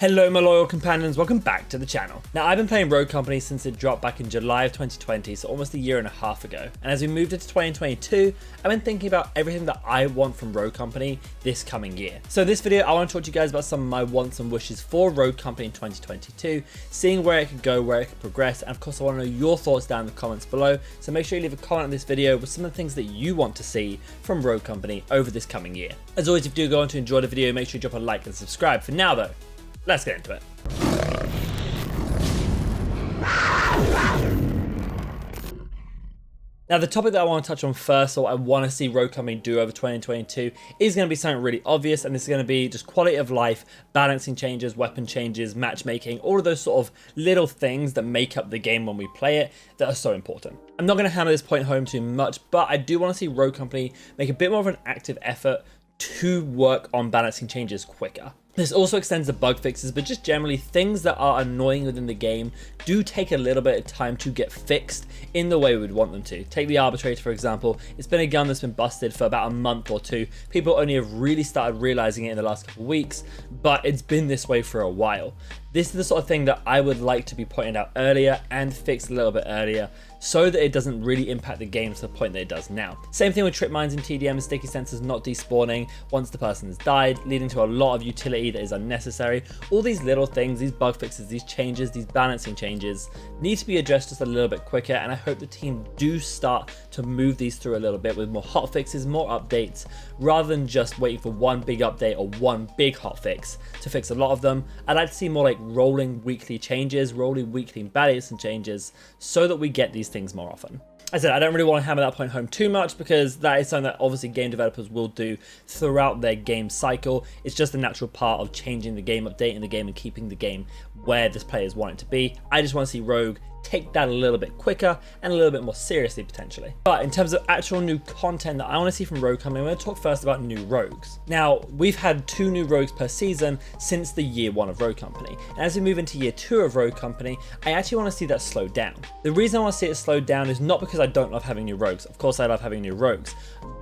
Hello my loyal companions, welcome back to the channel. Now I've been playing Rogue Company since it dropped back in July of 2020, so almost a year and a half ago. And as we moved into 2022, I've been thinking about everything that I want from Rogue Company this coming year. So this video, I want to talk to you guys about some of my wants and wishes for Rogue Company in 2022, seeing where it could go, where it could progress, and of course I want to know your thoughts down in the comments below. So make sure you leave a comment on this video with some of the things that you want to see from Rogue Company over this coming year. As always, if you do go on to enjoy the video, make sure you drop a like and subscribe. For now though, let's get into it. Now the topic that I want to touch on first, or I want to see Rogue Company do over 2022, is going to be something really obvious, and this is going to be just quality of life, balancing changes, weapon changes, matchmaking, all of those sort of little things that make up the game when we play it that are so important. I'm not going to hammer this point home too much, but I do want to see Rogue Company make a bit more of an active effort to work on balancing changes quicker. This also extends to bug fixes, but just generally things that are annoying within the game do take a little bit of time to get fixed in the way we would want them to. Take the Arbitrator for example. It's been a gun that's been busted for about a month or two. People only have really started realizing it in the last couple of weeks, but it's been this way for a while. This is the sort of thing that I would like to be pointed out earlier and fixed a little bit earlier, so that it doesn't really impact the game to the point that it does now. Same thing with trip mines in TDM and sticky sensors not despawning once the person has died, leading to a lot of utility that is unnecessary. All these little things, these bug fixes, these changes, these balancing changes need to be addressed just a little bit quicker, and I hope the team do start to move these through a little bit with more hot fixes, more updates, rather than just waiting for one big update or one big hot fix to fix a lot of them. I'd like to see more like rolling weekly changes, rolling weekly balance and changes, so that we get these things more often. I said I don't really want to hammer that point home too much, because that is something that obviously game developers will do throughout their game cycle. It's just a natural part of changing the game, updating the game, and keeping the game where the players want it to be. I just want to see Rogue take that a little bit quicker and a little bit more seriously potentially. But in terms of actual new content that I want to see from Rogue Company, I'm going to talk first about new rogues. Now we've had 2 new rogues per season since the year 1 of Rogue Company, and as we move into year 2 of Rogue Company, I actually want to see that slow down. The reason I want to see it slow down is not because I don't love having new rogues. Of course I love having new rogues,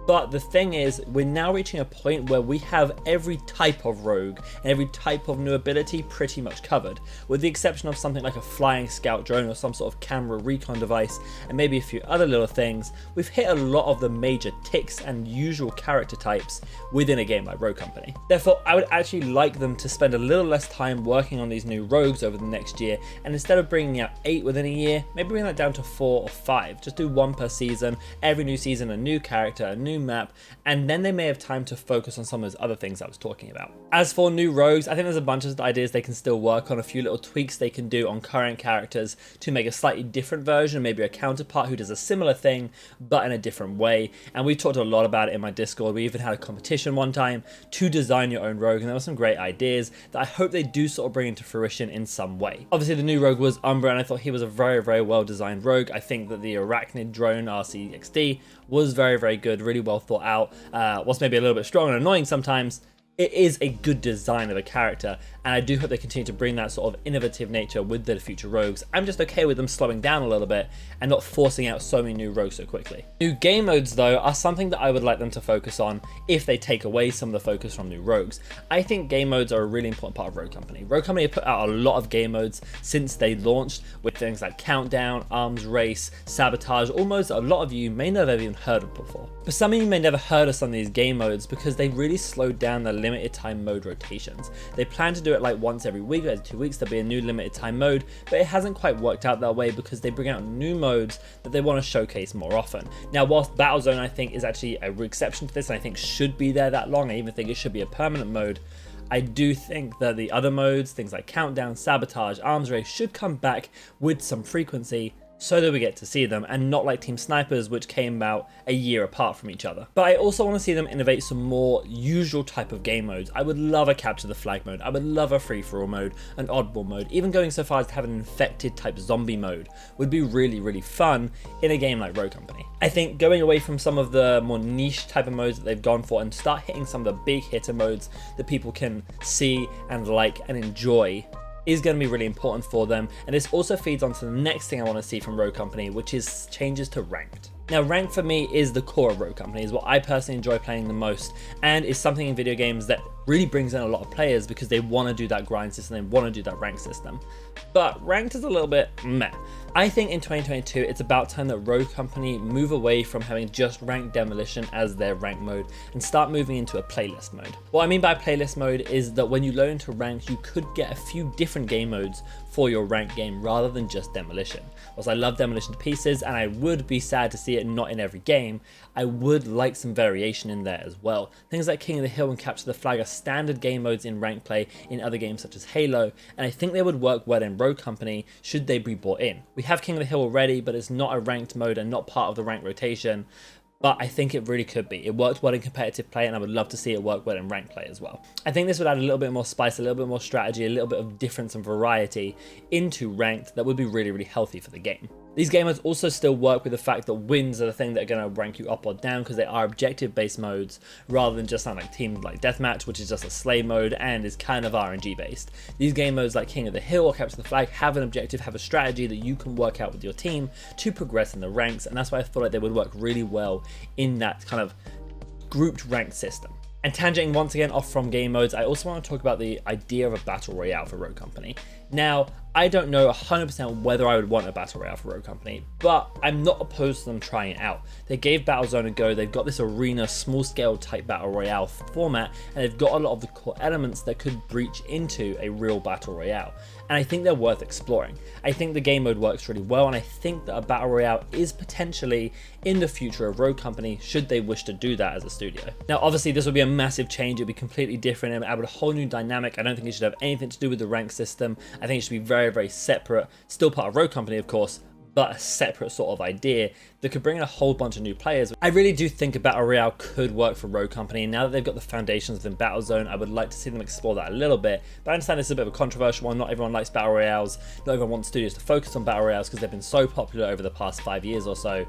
but the thing is, we're now reaching a point where we have every type of rogue and every type of new ability pretty much covered, with the exception of something like a flying scout drone or some sort of camera recon device and maybe a few other little things. We've hit a lot of the major ticks and usual character types within a game like Rogue Company. Therefore, I would actually like them to spend a little less time working on these new rogues over the next year, and instead of bringing out 8 within a year, maybe bring that down to 4 or 5. Just do 1 per season, every new season a new character, a new map, and then they may have time to focus on some of those other things I was talking about. As for new rogues, I think there's a bunch of ideas they can still work on, a few little tweaks they can do on current characters to make a slightly different version, maybe a counterpart who does a similar thing but in a different way. And we talked a lot about it in my Discord. We even had a competition one time to design your own rogue, and there were some great ideas that I hope they do sort of bring into fruition in some way. Obviously the new rogue was Umbra, and I thought he was a very well designed rogue. I think that the Arachnid drone RCXD was very good, really well thought out. Was maybe a little bit strong and annoying sometimes. It is a good design of a character, and I do hope they continue to bring that sort of innovative nature with the future rogues. I'm just okay with them slowing down a little bit and not forcing out so many new rogues so quickly. New game modes though are something that I would like them to focus on if they take away some of the focus from new rogues. I think game modes are a really important part of Rogue Company. Rogue Company have put out a lot of game modes since they launched, with things like Countdown, Arms Race, Sabotage, almost a lot of you may never have even heard of before. But some of you may never heard of some of these game modes because they really slowed down the limited time mode rotations. They plan to do it like once every week, every 2 weeks there'll be a new limited time mode, but it hasn't quite worked out that way because they bring out new modes that they want to showcase more often. Now whilst Battlezone I think is actually a exception to this, and I think should be there that long, I even think it should be a permanent mode, I do think that the other modes, things like Countdown, Sabotage, Arms Race, should come back with some frequency so that we get to see them, and not like Team Snipers, which came out a year apart from each other. But I also want to see them innovate some more usual type of game modes. I would love a capture the flag mode, I would love a free-for-all mode, an oddball mode, even going so far as to have an infected type zombie mode would be really fun in a game like Rogue Company. I think going away from some of the more niche type of modes that they've gone for and start hitting some of the big hitter modes that people can see and like and enjoy is going to be really important for them. And this also feeds onto the next thing I want to see from Rogue Company, which is changes to ranked. Now, ranked for me is the core of Rogue Company, is what I personally enjoy playing the most, and is something in video games that really brings in a lot of players because they want to do that grind system, they want to do that rank system. But ranked is a little bit meh. I think in 2022, it's about time that Rogue Company move away from having just ranked demolition as their rank mode and start moving into a playlist mode. What I mean by playlist mode is that when you load into ranked, you could get a few different game modes for your ranked game rather than just demolition. Whilst I love demolition to pieces and I would be sad to see it not in every game, I would like some variation in there as well. Things like King of the Hill and Capture the Flag are standard game modes in ranked play in other games such as Halo, and I think they would work well in Rogue Company should they be brought in. We have King of the Hill already, but it's not a ranked mode and not part of the rank rotation. But I think it really could be. It worked well in competitive play and I would love to see it work well in ranked play as well. I think this would add a little bit more spice, a little bit more strategy, a little bit of difference and variety into ranked that would be really, really healthy for the game. These game modes also still work with the fact that wins are the thing that are going to rank you up or down because they are objective based modes rather than just like teams like Deathmatch, which is just a slay mode and is kind of RNG based. These game modes like King of the Hill or Capture the Flag have an objective, have a strategy that you can work out with your team to progress in the ranks, and that's why I feel like they would work really well in that kind of grouped ranked system. And tangenting once again off from game modes, I also want to talk about the idea of a battle royale for Rogue Company. Now, I don't know 100% whether I would want a battle royale for Rogue Company, but I'm not opposed to them trying it out. They gave Battlezone a go, they've got this arena, small scale type battle royale format, and they've got a lot of the core elements that could breach into a real battle royale. And I think they're worth exploring. I think the game mode works really well, and I think that a battle royale is potentially in the future of Rogue Company should they wish to do that as a studio. Now, obviously this would be a massive change, it'd be completely different and add a whole new dynamic. I don't think it should have anything to do with the rank system. I think it should be very, very separate, still part of Rogue Company of course, but a separate sort of idea that could bring in a whole bunch of new players. I really do think a battle royale could work for Rogue Company, and now that they've got the foundations within Battlezone, I would like to see them explore that a little bit. But I understand this is a bit of a controversial one. Not everyone likes battle royales, not everyone wants studios to focus on battle royales because they've been so popular over the past 5 years or so.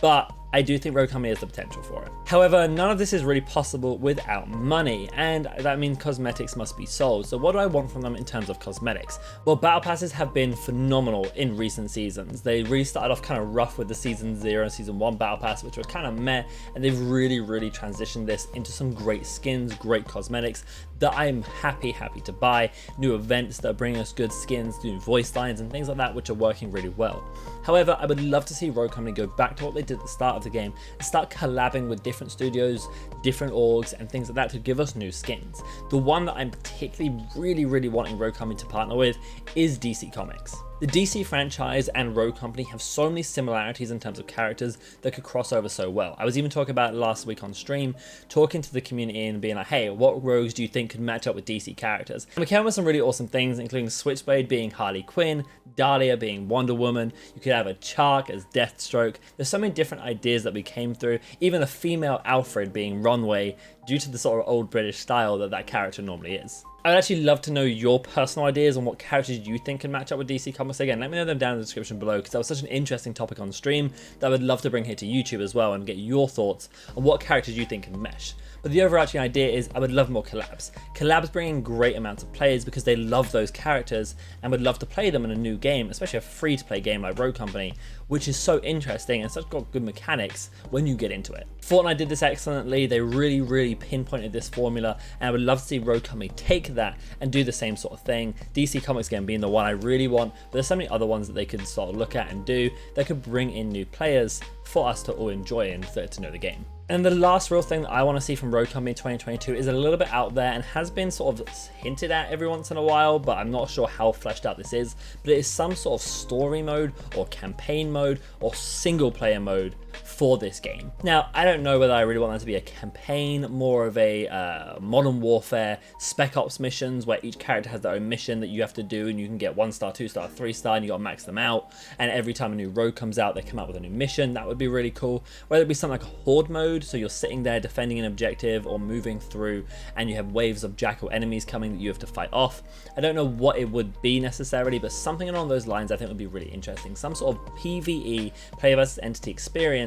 But I do think Rogue Company has the potential for it. However, none of this is really possible without money, and that means cosmetics must be sold. So what do I want from them in terms of cosmetics? Well, battle passes have been phenomenal in recent seasons. They really started off kind of rough with the season 0 and season 1 battle pass, which was kind of meh, and they've really transitioned this into some great skins, great cosmetics that I'm happy to buy, new events that are bringing us good skins, new voice lines and things like that, which are working really well. However, I would love to see Rogue Company go back to what they did at the start of the game and start collabing with different studios, different orgs and things like that to give us new skins. The one that I'm particularly really wanting Rogue Company to partner with is DC Comics. The DC franchise and Rogue Company have so many similarities in terms of characters that could cross over so well. I was even talking about it last week on stream, talking to the community and being like, hey, what rogues do you think could match up with DC characters? And we came up with some really awesome things, including Switchblade being Harley Quinn, Dahlia being Wonder Woman, you could have a Chark as Deathstroke. There's so many different ideas that we came through, even a female Alfred being Ronway, due to the sort of old British style that character normally is. I'd actually love to know your personal ideas on what characters you think can match up with DC Comics. Again, let me know them down in the description below because that was such an interesting topic on stream that I would love to bring here to YouTube as well and get your thoughts on what characters you think can mesh. But the overarching idea is I would love more collabs. Collabs bring in great amounts of players because they love those characters and would love to play them in a new game, especially a free-to-play game like Rogue Company, which is so interesting and such got good mechanics when you get into it. Fortnite did this excellently. They really pinpointed this formula, and I would love to see Rogue Company take that and do the same sort of thing. DC Comics again being the one I really want, but there's so many other ones that they could sort of look at and do that could bring in new players for us to all enjoy and to know the game. And the last real thing that I want to see from Rogue Company 2022 is a little bit out there and has been sort of hinted at every once in a while, but I'm not sure how fleshed out this is, but it is some sort of story mode or campaign mode or single player mode for this game. Now, I don't know whether I really want that to be a campaign, more of a Modern Warfare Spec Ops missions where each character has their own mission that you have to do and you can get 1-star, 2-star, 3-star and you got to max them out, and every time a new rogue comes out they come out with a new mission. That would be really cool. Whether it be something like a horde mode, so you're sitting there defending an objective or moving through and you have waves of jackal enemies coming that you have to fight off. I don't know what it would be necessarily, but something along those lines I think would be really interesting. Some sort of PvE, player versus entity experience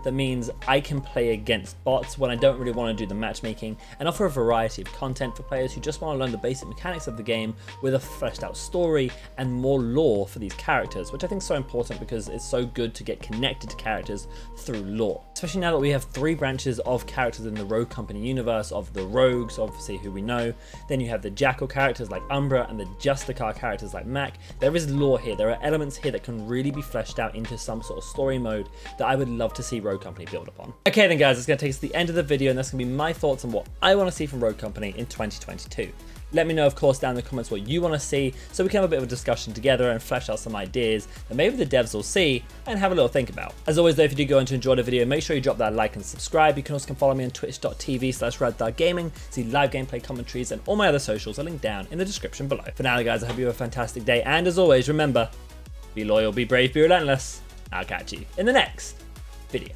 that means I can play against bots when I don't really want to do the matchmaking, and offer a variety of content for players who just want to learn the basic mechanics of the game with a fleshed out story and more lore for these characters, which I think is so important because it's so good to get connected to characters characters through lore. Especially now that we have 3 branches of characters in the Rogue Company universe, of the Rogues, obviously who we know. Then you have the Jackal characters like Umbra and the Justicar characters like Mac. There is lore here. There are elements here that can really be fleshed out into some sort of story mode that I would love to see Rogue Company build upon. Okay then guys, that's going to take us to the end of the video, and that's going to be my thoughts on what I want to see from Rogue Company in 2022. Let me know, of course, down in the comments what you want to see, so we can have a bit of a discussion together and flesh out some ideas that maybe the devs will see and have a little think about. As always though, if you do go on to enjoy the video, make sure you drop that like and subscribe. You can also follow me on twitch.tv/RADTHARGAMING, see live gameplay commentaries, and all my other socials are linked down in the description below. For now guys, I hope you have a fantastic day, and as always, remember, be loyal, be brave, be relentless. I'll catch you in the next video.